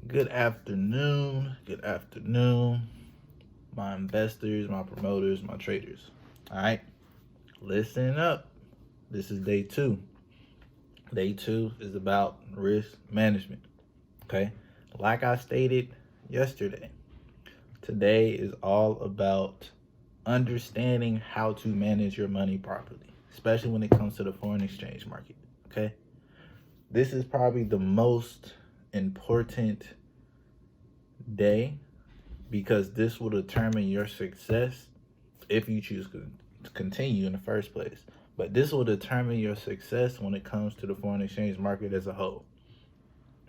Good afternoon. Good afternoon, my investors, my promoters, my traders. All right, listen up. This is day two. Day two is about risk management. Okay, like I stated yesterday, today is all about understanding how to manage your money properly, especially when it comes to the foreign exchange market. Okay, this is probably the most important day because this will determine your success if you choose to continue in the first place. But this will determine your success when it comes to the foreign exchange market as a whole.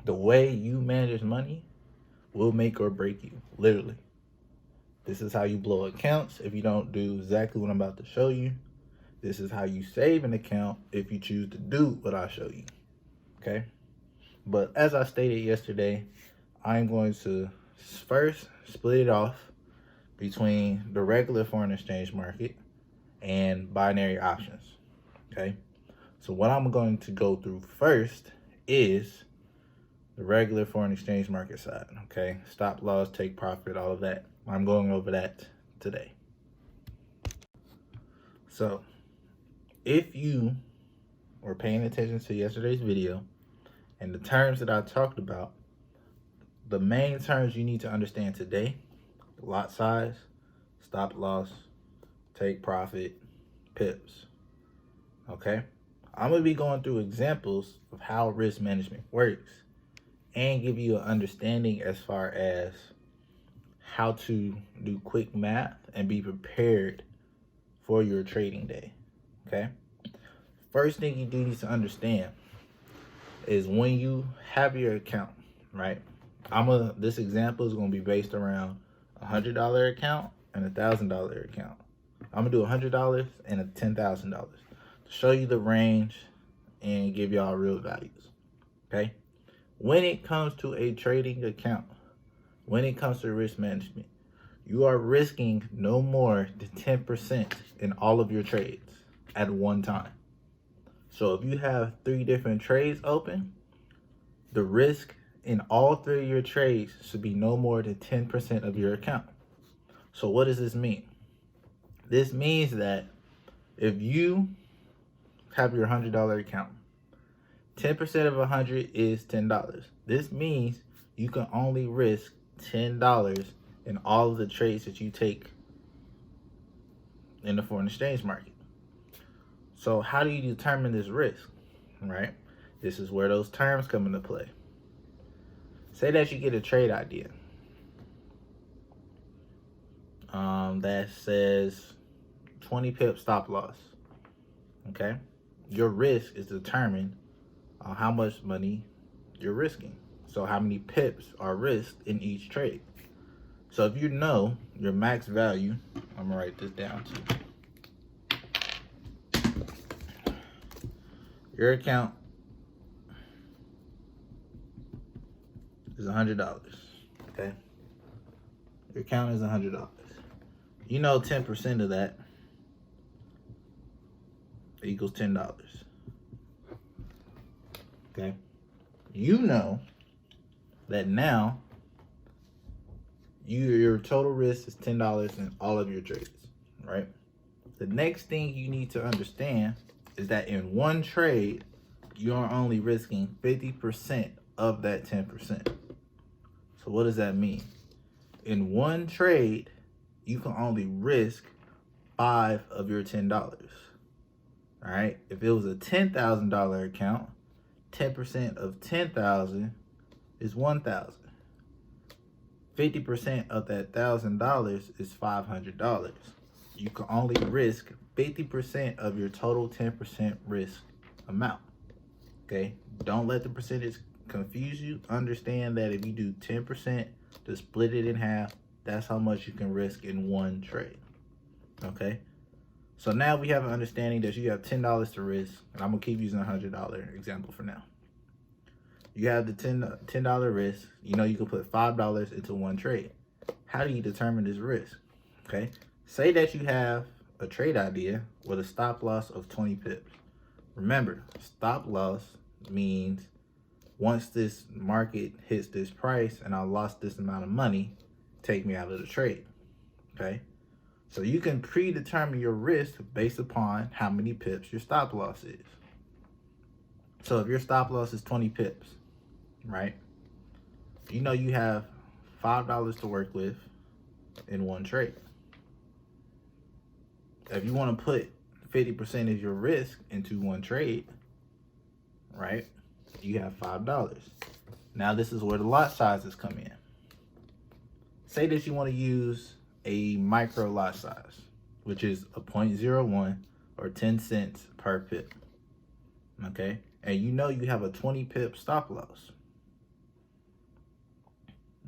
The way you manage money will make or break you, literally. This is how you blow accounts if you don't do exactly what I'm about to show you. This is how you save an account if you choose to do what I show you. Okay? But as I stated yesterday, I'm going to first split it off between the regular foreign exchange market and binary options. Okay, so what I'm going to go through first is the regular foreign exchange market side. Okay, stop loss, take profit, all of that. I'm going over that today. So if you were paying attention to yesterday's video and the terms that I talked about, the main terms you need to understand today: lot size, stop loss, take profit, pips. Okay, I'm gonna be going through examples of how risk management works and give you an understanding as far as how to do quick math and be prepared for your trading day. Okay, first thing you do need to understand is when you have your account, right? This example is gonna be based around $100 account and $1,000 account. I'm gonna do $100 and a $10,000 to show you the range and give y'all real values. Okay, when it comes to a trading account, when it comes to risk management, you are risking no more than 10% in all of your trades at one time. So if you have 3 different trades open, the risk in all 3 of your trades should be no more than 10% of your account. So what does this mean? This means that if you have your $100 account, 10% of 100 is $10. This means you can only risk $10 in all of the trades that you take in the foreign exchange market. So how do you determine this risk, right? This is where those terms come into play. Say that you get a trade idea that says 20 pip stop loss. Okay, your risk is determined on how much money you're risking. So how many pips are risked in each trade. So if you know your max value, I'm gonna write this down too. Your account is $100. Okay, your account is $100. You know 10% of that equals $10. Okay, you know that now your total risk is $10 in all of your trades, right? The next thing you need to understand is that in one trade, you are only risking 50% of that 10%. So what does that mean? In one trade, you can only risk 5 of your $10. All right, if it was a $10,000 account, 10% of 10,000 is 1,000. 50% of that $1,000 is $500. You can only risk 50% of your total 10% risk amount. Okay, don't let the percentage confuse you. Understand that if you do 10% to split it in half, that's how much you can risk in one trade. Okay, so now we have an understanding that you have $10 to risk, and I'm gonna keep using a $100 example for now. You have the $10 risk. You know you can put $5 into one trade. How do you determine this risk? Okay, say that you have a trade idea with a stop loss of 20 pips. Remember, stop loss means once this market hits this price and I lost this amount of money, take me out of the trade. Okay. So you can predetermine your risk based upon how many pips your stop loss is. So if your stop loss is 20 pips, right? You know you have $5 to work with in one trade. If you want to put 50% of your risk into one trade, right? You have $5. Now this is where the lot sizes come in. Say that you want to use a micro lot size, which is a 0.01 or 10 cents per pip. Okay? And you know you have a 20 pip stop loss.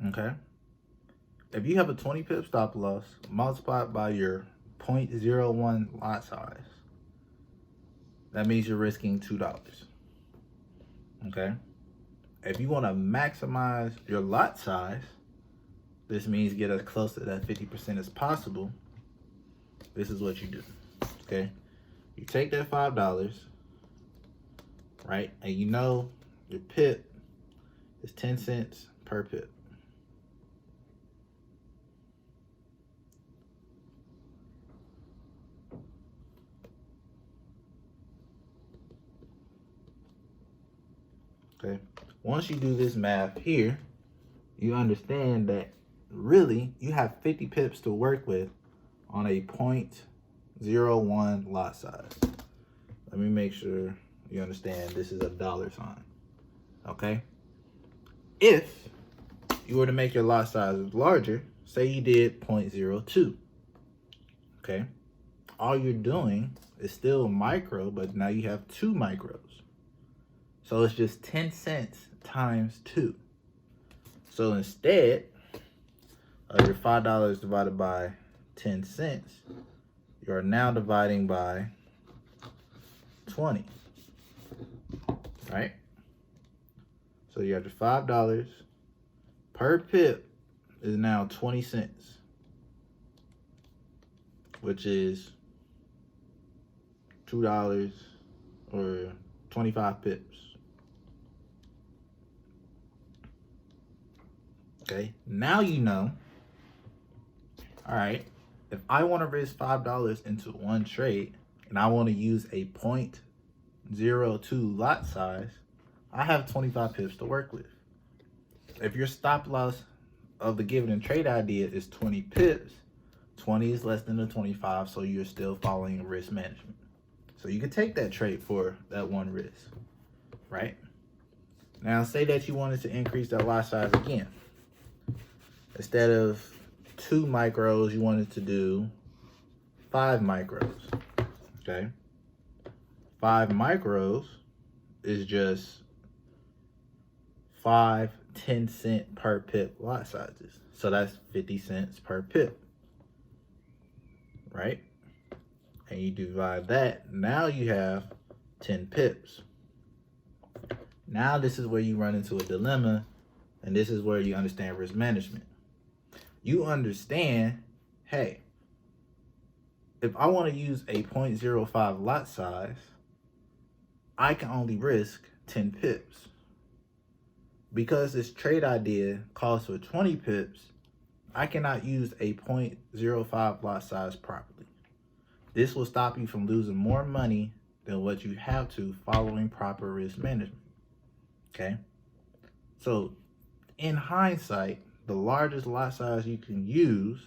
Okay? If you have a 20 pip stop loss multiplied by your 0.01 lot size, that means you're risking $2. Okay? If you want to maximize your lot size, this means get as close to that 50% as possible. This is what you do. Okay? You take that $5, right? And you know your pip is 10 cents per pip. Okay. Once you do this math here, you understand that really you have 50 pips to work with on a 0.01 lot size. Let me make sure you understand this is a dollar sign. Okay. If you were to make your lot size larger, say you did 0.02. Okay. All you're doing is still micro, but now you have 2 micros. So it's just 10 cents times 2. So instead of your $5 divided by 10 cents, you are now dividing by 20. Right? So you have your $5 per pip is now 20 cents, which is $2 or 25 pips. Okay, now you know, all right, if I want to risk $5 into one trade and I want to use a 0.02 lot size, I have 25 pips to work with. If your stop loss of the given trade idea is 20 pips, 20 is less than the 25, so you're still following risk management. So you can take that trade for that one risk, right? Now say that you wanted to increase that lot size again. Instead of 2 micros, you wanted to do 5 micros, okay? 5 micros is just 5 10-cent per pip lot sizes. So that's 50 cents per pip, right? And you divide that, now you have 10 pips. Now this is where you run into a dilemma, and this is where you understand risk management. You understand, hey, if I want to use a 0.05 lot size, I can only risk 10 pips. Because this trade idea calls for 20 pips, I cannot use a 0.05 lot size properly. This will stop you from losing more money than what you have to following proper risk management. Okay? So, in hindsight, the largest lot size you can use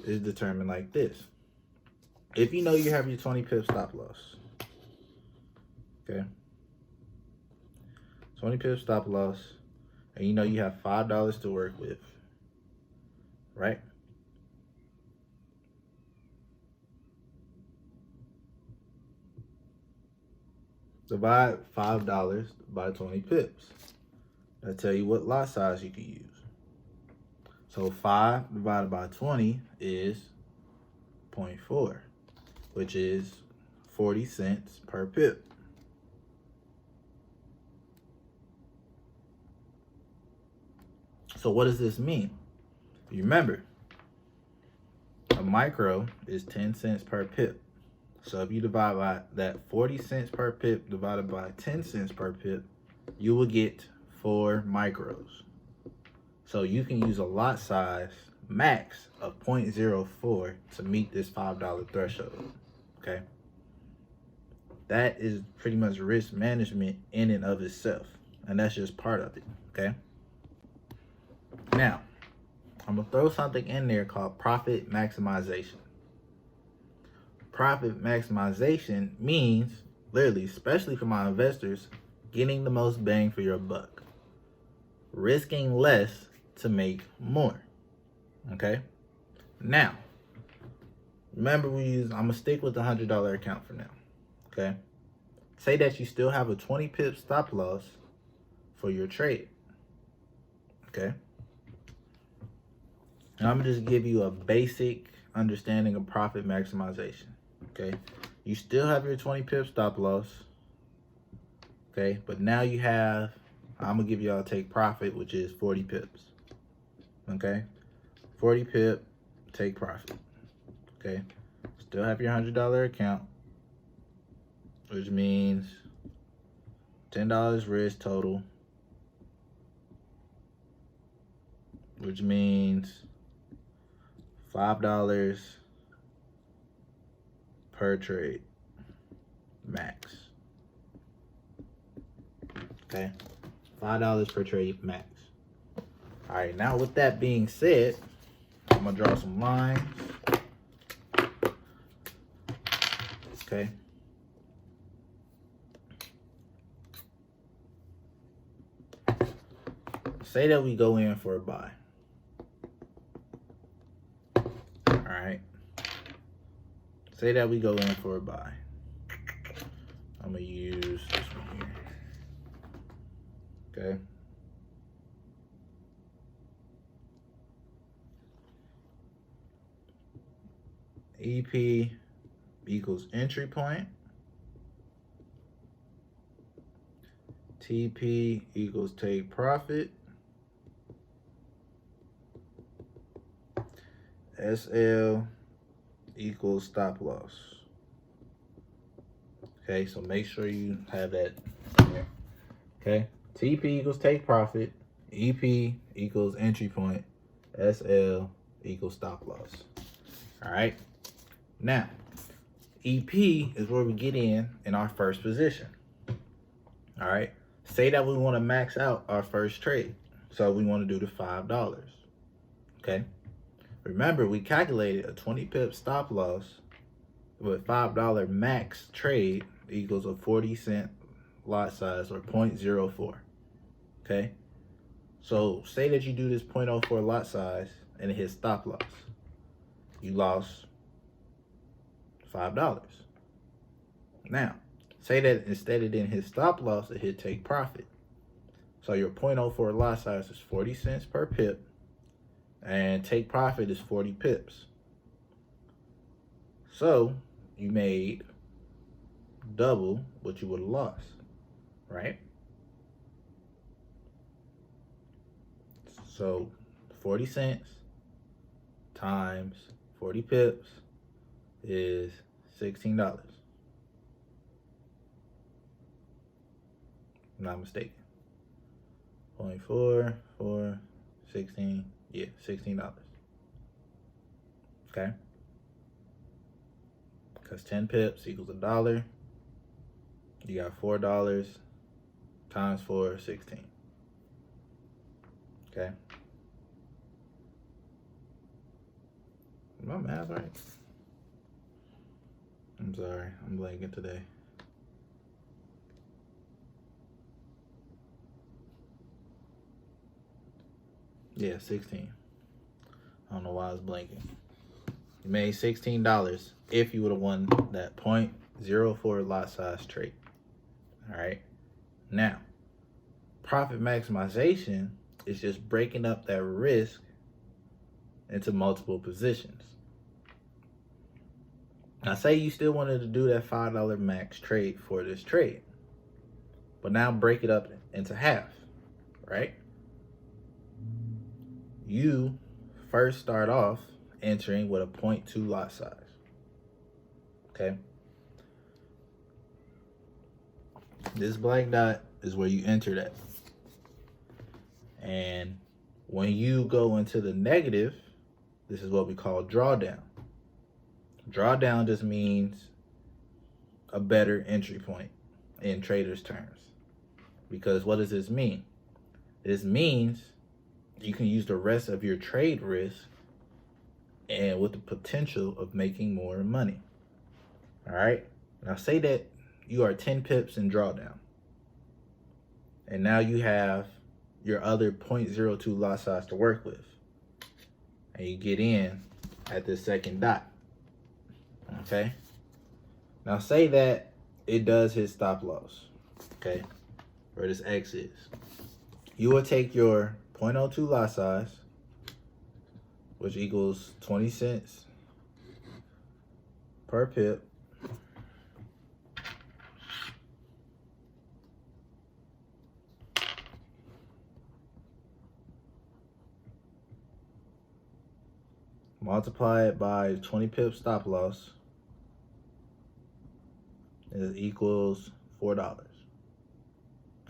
is determined like this. If you know you have your 20 pip stop loss, okay? 20 pip stop loss, and you know you have $5 to work with, right? Divide $5 by 20 pips. That'll tell you what lot size you can use. So 5 divided by 20 is 0.4, which is 40 cents per pip. So what does this mean? You remember, a micro is 10 cents per pip. So if you divide by that 40 cents per pip divided by 10 cents per pip, you will get 0.04 micros. So you can use a lot size max of 0.04 to meet this $5 threshold. Okay. That is pretty much risk management in and of itself. And that's just part of it. Okay. Now, I'm going to throw something in there called profit maximization. Profit maximization means, literally, especially for my investors, getting the most bang for your buck. Risking less to make more. Okay? Now, remember I'm going to stick with the $100 account for now. Okay? Say that you still have a 20 pip stop loss for your trade. Okay? And I'm going to just give you a basic understanding of profit maximization. Okay? You still have your 20 pip stop loss. Okay? But now you have, I'm going to give y'all a take profit, which is 40 pips. Okay? 40 pip, take profit. Okay? Still have your $100 account, which means $10 risk total, which means $5 per trade max. Okay, $5 per trade max. All right, now with that being said, I'm gonna draw some lines. Okay. Say that we go in for a buy. All right. Say that we go in for a buy. I'm gonna use this one here. Okay. EP equals entry point. TP equals take profit. SL equals stop loss. Okay, so make sure you have that there. Okay, TP equals take profit. EP equals entry point. SL equals stop loss. All right. Now, EP is where we get in our first position. All right. Say that we want to max out our first trade. So we want to do the $5. Okay. Remember, we calculated a 20 pip stop loss with $5 max trade equals a 40 cent lot size, or 0.04. Okay. So say that you do this 0.04 lot size and it hits stop loss. You lost $5. Now, say that instead it didn't hit stop loss, it hit take profit. So your 0.04 lot size is 40 cents per pip, and take profit is 40 pips. So you made double what you would have lost, right? So 40 cents times 40 pips is $16. I'm not mistaken. 0.4, 4, 16, yeah, $16. Okay? Because 10 pips equals $1. You got $4 times 4, 16. Okay? Is my math right? I'm sorry, I'm blanking today. Yeah, 16. I don't know why I was blanking. You made $16 if you would have won that 0.04 lot size trade. All right. Now, profit maximization is just breaking up that risk into multiple positions. Now, say you still wanted to do that $5 max trade for this trade, but now break it up into half, right? You first start off entering with a 0.2 lot size. Okay. This black dot is where you enter that. And when you go into the negative, this is what we call drawdown. Drawdown just means a better entry point in traders' terms. Because what does this mean? This means you can use the rest of your trade risk and with the potential of making more money. All right. Now say that you are 10 pips in drawdown. And now you have your other 0.02 lot size to work with. And you get in at this second dot. Okay. Now say that it does hit stop loss. Okay. Where this X is. You will take your 0.02 lot size, which equals 20 cents per pip. Multiply it by 20 pip stop loss. It equals $4.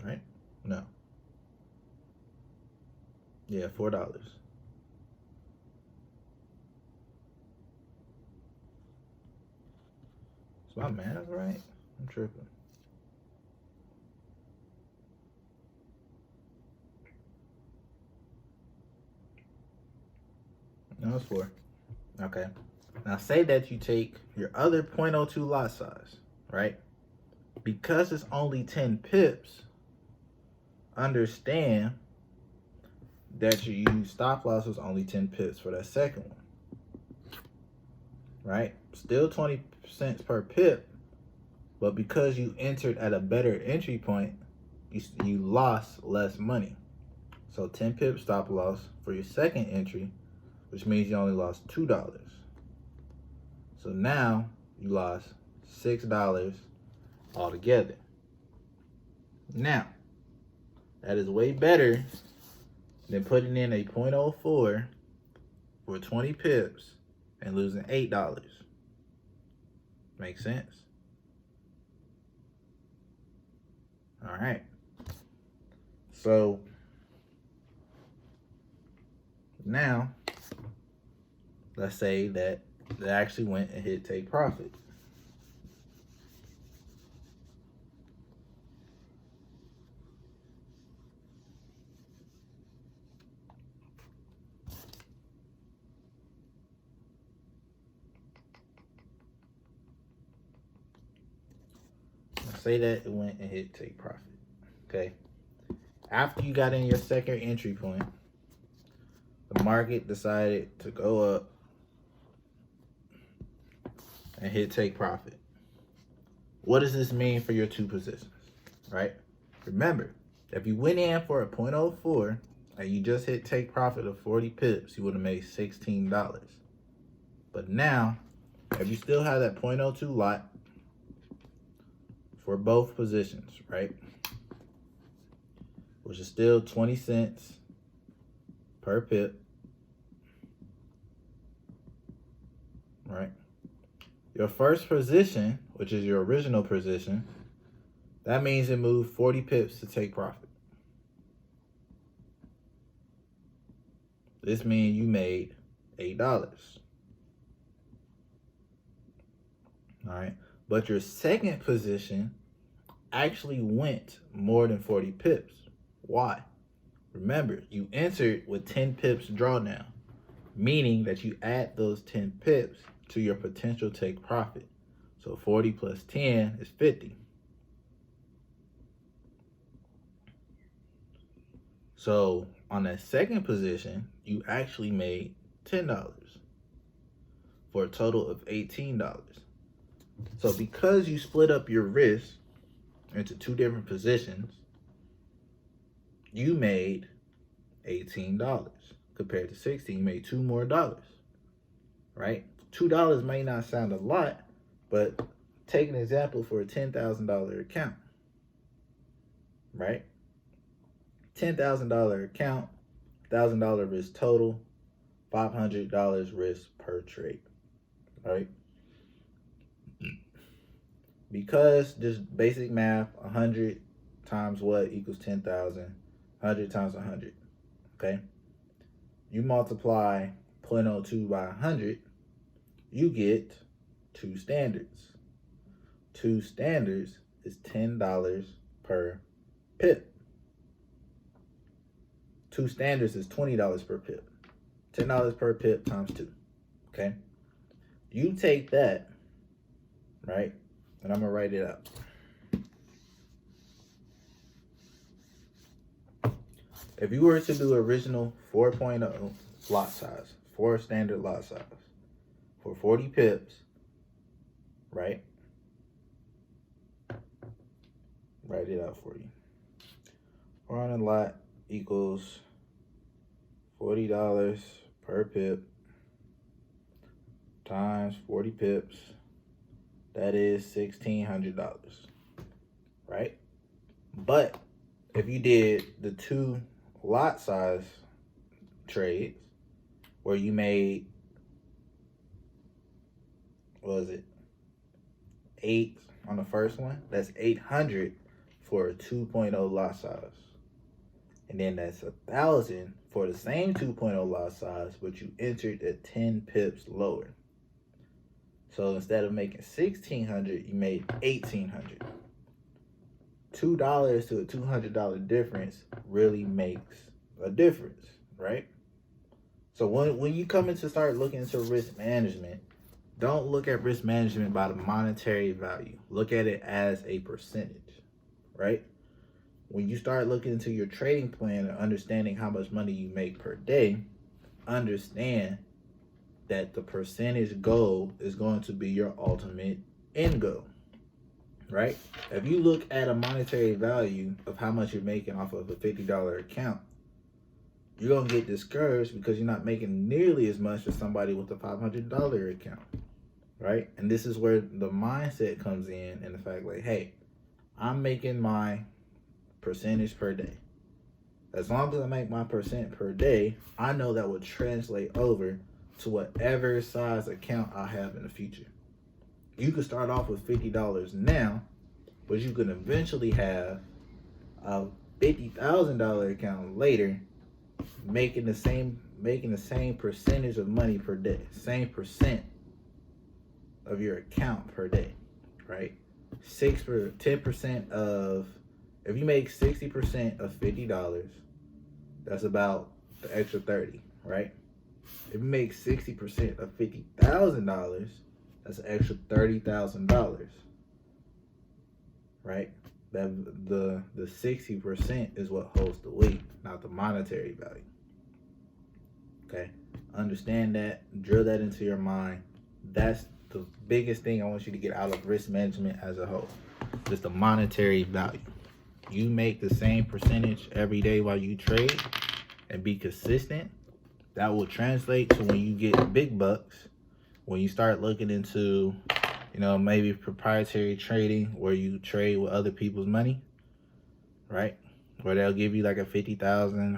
Right? No. Yeah, $4. Is my math right? I'm tripping. No, it's 4. Okay. Now say that you take your other 0.02 lot size, right? Because it's only 10 pips, understand that your stop loss was only 10 pips for that second one, right? Still 20 cents per pip, but because you entered at a better entry point, you lost less money. So 10 pip stop loss for your second entry, which means you only lost $2. So now you lost $6 altogether. Now, that is way better than putting in a 0.04 for 20 pips and losing $8. Make sense? All right. So now, let's say that they actually went and hit take profit. Say that it went and hit take profit. Okay. After you got in your second entry point, the market decided to go up and hit take profit. What does this mean for your two positions, right? Remember, if you went in for a 0.04 and you just hit take profit of 40 pips, you would have made $16. But now, if you still have that 0.02 lot for both positions, right? Which is still 20 cents per pip, right? Your first position, which is your original position, that means it moved 40 pips to take profit. This means you made $8. All right. But your second position actually went more than 40 pips. Why? Remember, you entered with 10 pips drawdown, meaning that you add those 10 pips to your potential take profit. So 40 plus 10 is 50. So on that second position, you actually made $10 for a total of $18. So because you split up your risk into two different positions, you made $18 compared to 16. You made $2 more, right? $2 may not sound a lot, but take an example for a $10,000 account, right? $10,000 account, $1,000 risk total, $500 risk per trade, right? Because just basic math, 100 times what equals 10,000? 100 times 100. okay? You multiply 0.02 by 100, you get 2 standards. 2 standards is $10 per pip. 2 standards is $20 per pip. $10 per pip times 2, okay? You take that, right? And I'm gonna write it up. If you were to do original 4.0 lot size, 4 standard lot size, for 40 pips, right? Write it out for you. 400 lot equals $40 per pip times 40 pips. That is $1,600, right? But if you did the 2 lot size trades where you made, what was it, 8 on the first one, that's 800 for a 2.0 lot size. And then that's 1,000 for the same 2.0 lot size, but you entered at 10 pips lower. So instead of making $1,600, you made $1,800. $2 to a $200 difference really makes a difference, right? So when you come in to start looking into risk management, don't look at risk management by the monetary value. Look at it as a percentage, right? When you start looking into your trading plan and understanding how much money you make per day, understand that the percentage goal is going to be your ultimate end goal, right? If you look at a monetary value of how much you're making off of a $50 account, you're going to get discouraged because you're not making nearly as much as somebody with a $500 account, right? And this is where the mindset comes in, and the fact like, hey, I'm making my percentage per day. As long as I make my percent per day, I know that will translate over to whatever size account I have in the future. You could start off with $50 now, but you could eventually have a $50,000 account later, making the same percentage of money per day, same percent of your account per day, right? 10% of, if you make 60% of $50, that's about the extra 30, right? If you make 60% of $50,000, that's an extra $30,000, right? That the 60% is what holds the weight, not the monetary value. Okay, understand that, drill that into your mind. That's the biggest thing I want you to get out of risk management as a whole. Just the monetary value. You make the same percentage every day while you trade and be consistent. That will translate to when you get big bucks, when you start looking into, maybe proprietary trading where you trade with other people's money, right? Where they'll give you like a $50,000,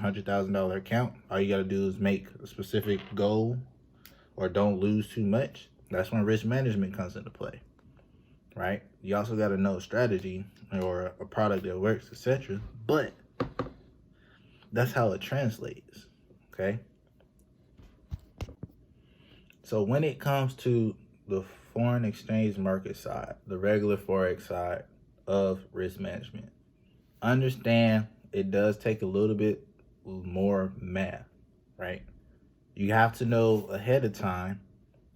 $100,000 account. All you got to do is make a specific goal or don't lose too much. That's when risk management comes into play, right? You also got to know strategy or a product that works, etc. But that's how it translates, okay? So when it comes to the foreign exchange market side, the regular Forex side of risk management, understand it does take a little bit more math, right? You have to know ahead of time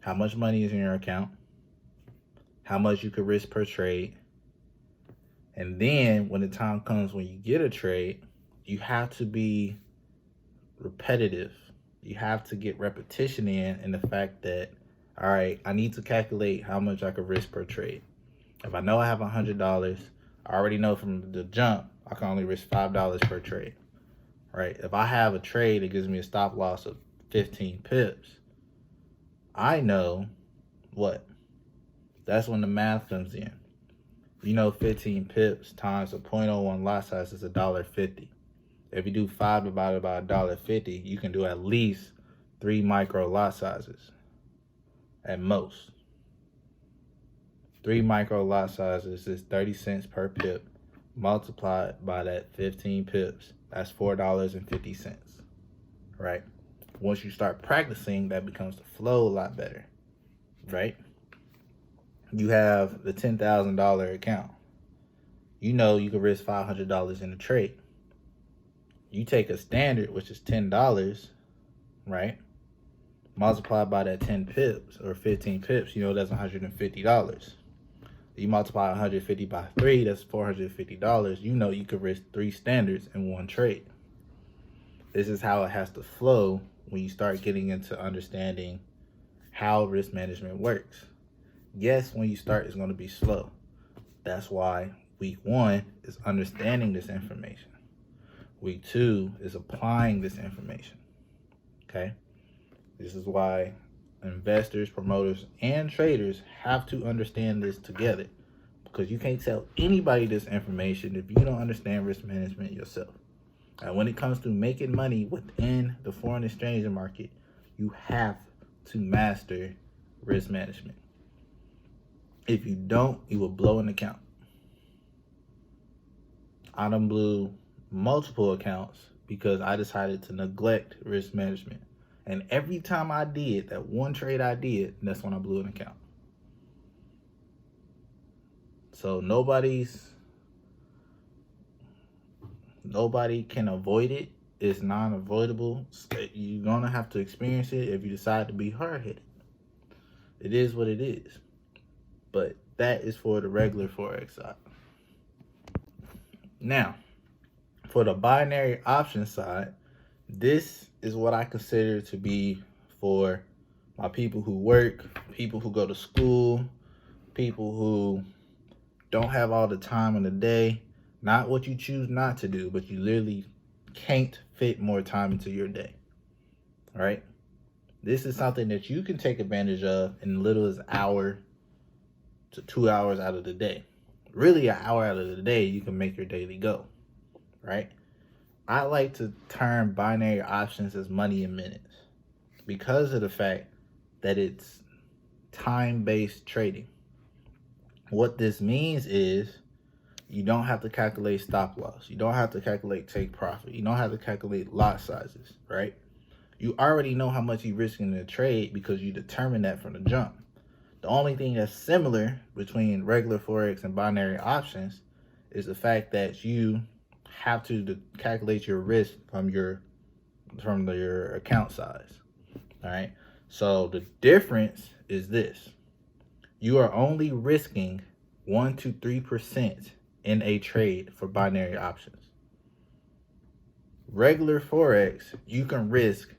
how much money is in your account, how much you could risk per trade. And then when the time comes when you get a trade, you have to be repetitive. You have to get repetition in the fact that, all right, I need to calculate how much I could risk per trade. If I know I have $100, I already know from the jump, I can only risk $5 per trade, right? If I have a trade that gives me a stop loss of 15 pips, I know what? That's when the math comes in. 15 pips times a 0.01 lot size is $1.50. If you do 5 divided by $1.50, you can do at least 3 micro lot sizes at most. 3 micro lot sizes is 30 cents per pip multiplied by that 15 pips. That's $4.50. right? Once you start practicing, that becomes the flow a lot better, right? You have the $10,000 account. You know you can risk $500 in a trade. You take a standard, which is $10, right? Multiply by that 10 pips or 15 pips, you know that's $150. You multiply 150 by 3, that's $450. You know you could risk 3 standards in one trade. This is how it has to flow when you start getting into understanding how risk management works. Yes, when you start, it's going to be slow. That's why week 1 is understanding this information. Week 2 is applying this information. Okay? This is why investors, promoters, and traders have to understand this together, because you can't tell anybody this information if you don't understand risk management yourself. And when it comes to making money within the foreign exchange market, you have to master risk management. If you don't, you will blow an account. I done blew multiple accounts because I decided to neglect risk management. And every time I did, that one trade I did, that's when I blew an account. So nobody can avoid it. It's non-avoidable. You're gonna have to experience it if you decide to be hard-headed. It is what it is. But that is for the regular Forex side. Now, for the binary option side, this is what I consider to be for my people who work, people who go to school, people who don't have all the time in the day. Not what you choose not to do, but you literally can't fit more time into your day. All right? This is something that you can take advantage of in little as an hour to 2 hours out of the day. Really, an hour out of the day, you can make your daily go. Right? I like to term binary options as money in minutes because of the fact that it's time-based trading. What this means is you don't have to calculate stop loss. You don't have to calculate take profit. You don't have to calculate lot sizes, right? You already know how much you're risking in a trade because you determine that from the jump. The only thing that's similar between regular Forex and binary options is the fact that you have to calculate your risk from your account size. All right. So the difference is this: you are only risking 1 to 3% in a trade for binary options. Regular Forex, you can risk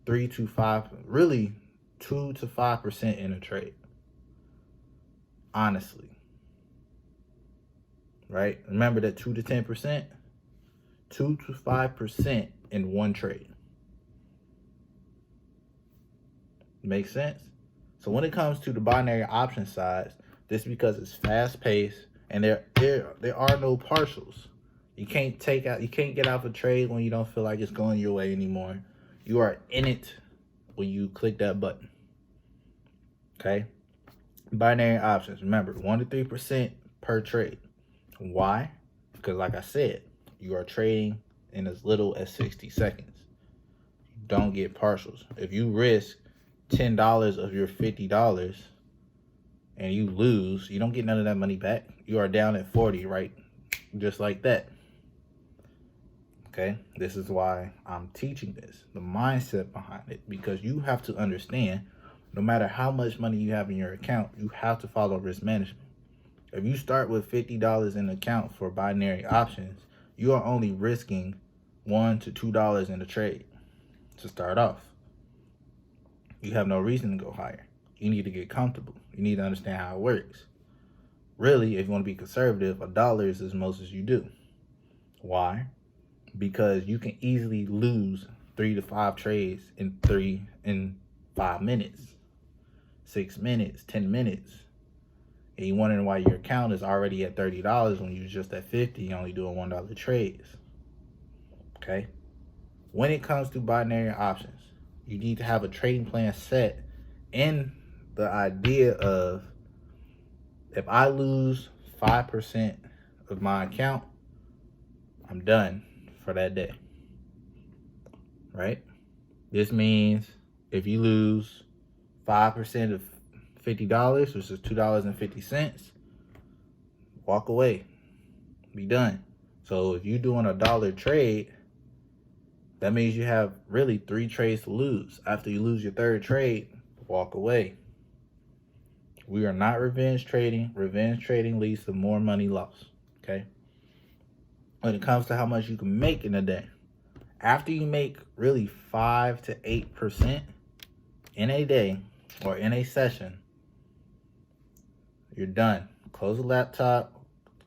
3 to 5, really 2 to 5% in a trade. Honestly. Right? Remember that 2 to 10%, 2 to 5% in one trade. Makes sense? So when it comes to the binary option sides, this is because it's fast paced and there are no partials. You can't get out of a trade when you don't feel like it's going your way anymore. You are in it when you click that button. Okay? Binary options, remember, 1 to 3% per trade. Why? Because like I said, you are trading in as little as 60 seconds. You don't get partials. If you risk $10 of your $50 and you lose, you don't get none of that money back. You are down at 40, right? Just like that. Okay? This is why I'm teaching this, the mindset behind it, because you have to understand no matter how much money you have in your account, you have to follow risk management. If you start with $50 in account for binary options, you are only risking $1 to $2 in the trade to start off. You have no reason to go higher. You need to get comfortable. You need to understand how it works. Really, if you want to be conservative, $1 is as most as you do. Why? Because you can easily lose 3 to 5 trades in 5 minutes, 6 minutes, 10 minutes. And you're wondering why your account is already at $30 when you're just at $50, you're only doing $1 trades. Okay? When it comes to binary options, you need to have a trading plan set in the idea of, if I lose 5% of my account, I'm done for that day. Right? This means if you lose 5% of $50, which is $2.50, walk away. Be done. So if you're doing a dollar trade, that means you have really 3 trades to lose. After you lose your third trade, walk away. We are not revenge trading. Revenge trading leads to more money lost. Okay? When it comes to how much you can make in a day, after you make really 5 to 8% in a day or in a session, you're done. Close the laptop,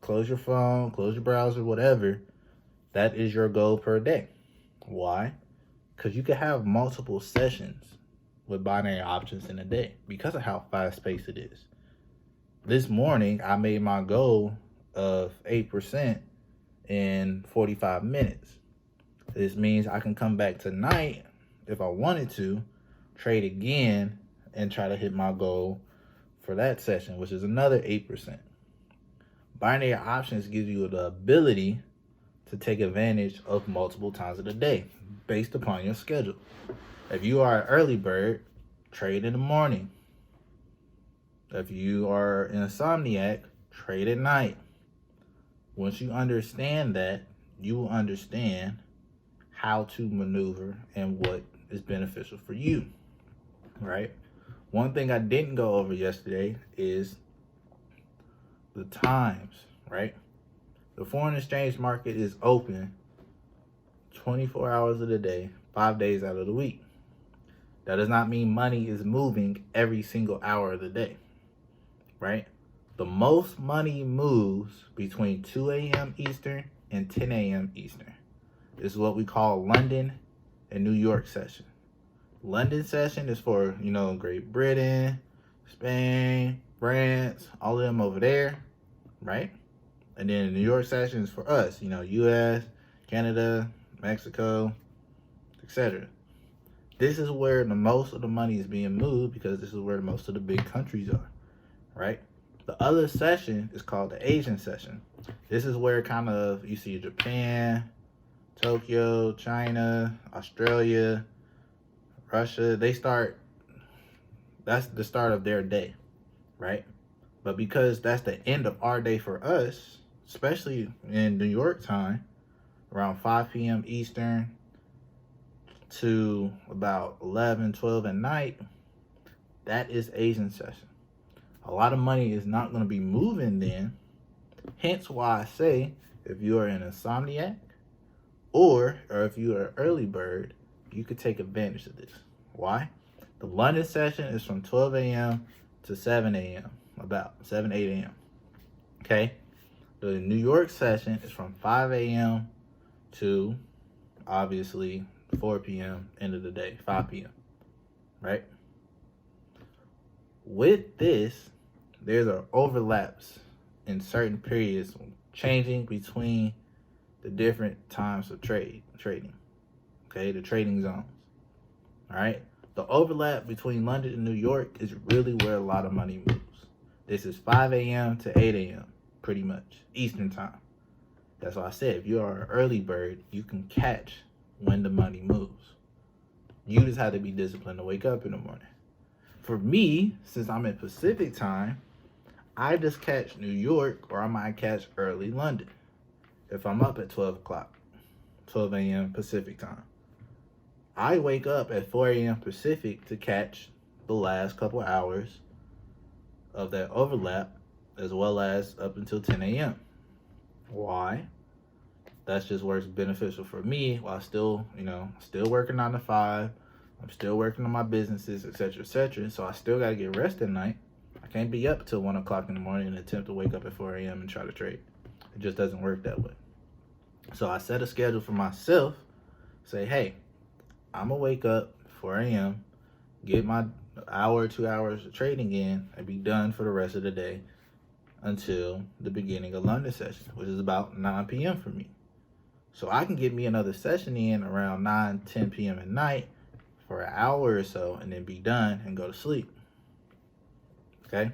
close your phone, close your browser, whatever. That is your goal per day. Why? Because you can have multiple sessions with binary options in a day because of how fast-paced it is. This morning, I made my goal of 8% in 45 minutes. This means I can come back tonight if I wanted to, trade again, and try to hit my goal for that session, which is another 8%. Binary options gives you the ability to take advantage of multiple times of the day based upon your schedule. If you are an early bird, trade in the morning. If you are an insomniac, trade at night. Once you understand that, you will understand how to maneuver and what is beneficial for you, right? One thing I didn't go over yesterday is the times, right? The foreign exchange market is open 24 hours of the day, 5 days out of the week. That does not mean money is moving every single hour of the day, right? The most money moves between 2 a.m. Eastern and 10 a.m. Eastern. This is what we call London and New York session. London session is for, Great Britain, Spain, France, all of them over there, right? And then the New York session is for us, US, Canada, Mexico, etc. This is where the most of the money is being moved because this is where most of the big countries are, right? The other session is called the Asian session. This is where kind of you see Japan, Tokyo, China, Australia, Russia, that's the start of their day, right? But because that's the end of our day for us, especially in New York time, around 5 p.m. Eastern to about 11, 12 at night, that is Asian session. A lot of money is not going to be moving then. Hence why I say if you are an insomniac or if you are an early bird, you could take advantage of this. Why? The London session is from 12 a.m. to 7 a.m., about 7, 8 a.m. Okay? The New York session is from 5 a.m. to, obviously, 4 p.m., end of the day, 5 p.m., right? With this, there's overlaps in certain periods changing between the different times of trading, okay, the trading zones, all right? The overlap between London and New York is really where a lot of money moves. This is 5 a.m. to 8 a.m., pretty much, Eastern time. That's why I said, if you are an early bird, you can catch when the money moves. You just have to be disciplined to wake up in the morning. For me, since I'm in Pacific time, I just catch New York or I might catch early London if I'm up at 12 a.m. Pacific time. I wake up at 4 a.m. Pacific to catch the last couple hours of that overlap as well as up until 10 a.m. Why? That's just works beneficial for me while still working 9 to 5. I'm still working on my businesses, etc., etc. So I still got to get rest at night. I can't be up till 1 o'clock in the morning and attempt to wake up at 4 a.m. and try to trade. It just doesn't work that way. So I set a schedule for myself. Say, hey, I'm going to wake up 4 a.m., get my hour or 2 hours of trading in, and be done for the rest of the day until the beginning of London session, which is about 9 p.m. for me. So I can get me another session in around 9, 10 p.m. at night for an hour or so and then be done and go to sleep. Okay?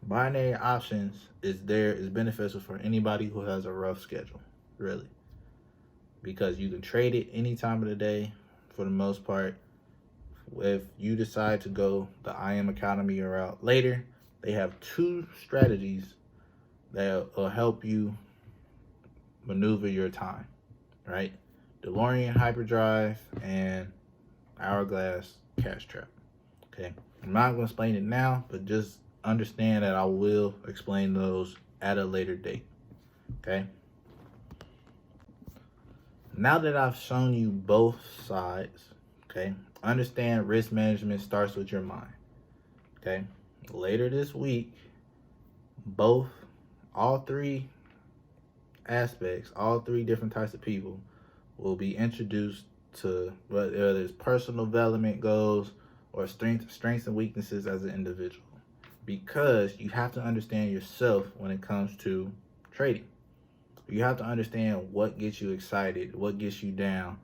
Binary options is beneficial for anybody who has a rough schedule, really. Because you can trade it any time of the day for the most part. if you decide to go the I Am Academy route later, they have 2 strategies that will help you maneuver your time, right? DeLorean Hyperdrive and Hourglass Cash Trap. Okay, I'm not going to explain it now, but just understand that I will explain those at a later date. Okay, now that I've shown you both sides, okay, understand risk management starts with your mind. Okay, later this week, all 3 aspects, all 3 different types of people will be introduced to whether it's personal development goals or strengths and weaknesses as an individual, because you have to understand yourself when it comes to trading. You have to understand what gets you excited, what gets you down.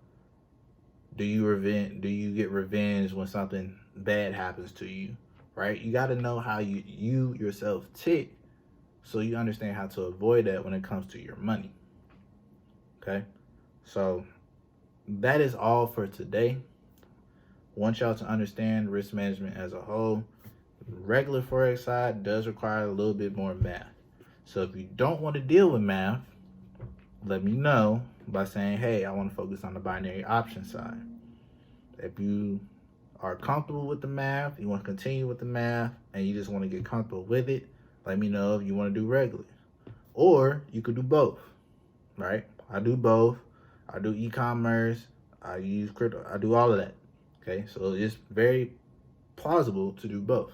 Do you get revenge when something bad happens to you, right? You got to know how you yourself tick, so you understand how to avoid that when it comes to your money. Okay, so that is all for today. Want y'all to understand risk management as a whole. Regular Forex side does require a little bit more math. So if you don't want to deal with math, let me know by saying, hey, I want to focus on the binary option side. If you are comfortable with the math, you want to continue with the math, and you just want to get comfortable with it, let me know if you want to do regular. Or you could do both, right? I do both. I do e-commerce. I use crypto. I do all of that. Okay, so it's very plausible to do both.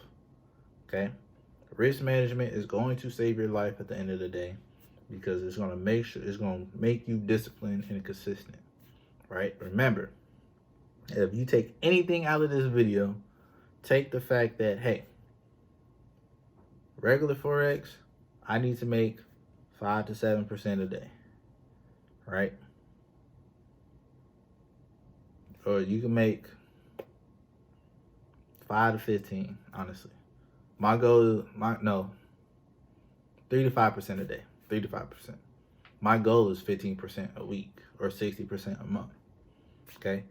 Okay, risk management is going to save your life at the end of the day, because it's going to make you disciplined and consistent, right? Remember, if you take anything out of this video, take the fact that, hey, regular Forex, I need to make 5 to 7% a day, right? Or you can make 5 to 15, honestly. My goal, 3 to 5% a day, 3 to 5%. My goal is 15% a week or 60% a month. Okay,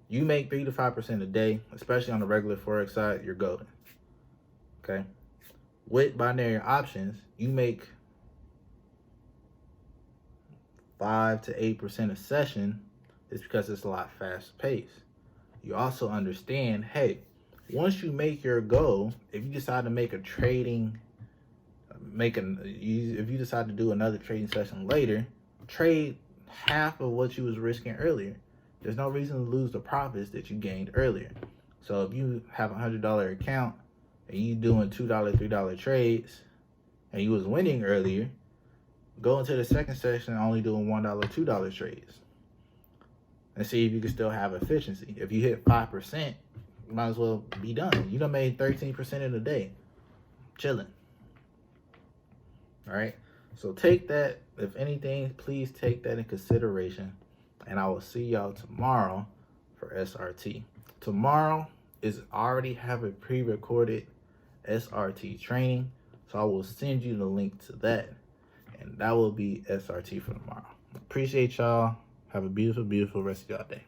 you make 3 to 5% a day, especially on the regular Forex side, you're golden. Okay, with binary options, you make 5 to 8% a session. It's because it's a lot fast paced. You also understand, hey, once you make your goal, if you decide to make a trading, if you decide to do another trading session later, trade half of what you was risking earlier. There's no reason to lose the profits that you gained earlier. So if you have a $100 account and you doing $2, $3 trades, and you was winning earlier, go into the second session only doing $1, $2 trades, and see if you can still have efficiency. If you hit 5%, you might as well be done. You done made 13% in a day, chilling. All right, so take that, if anything, please take that in consideration, and I will see y'all tomorrow for SRT. Tomorrow is already have a pre-recorded SRT training, so I will send you the link to that, and that will be SRT for tomorrow. Appreciate y'all. Have a beautiful, beautiful rest of y'all day.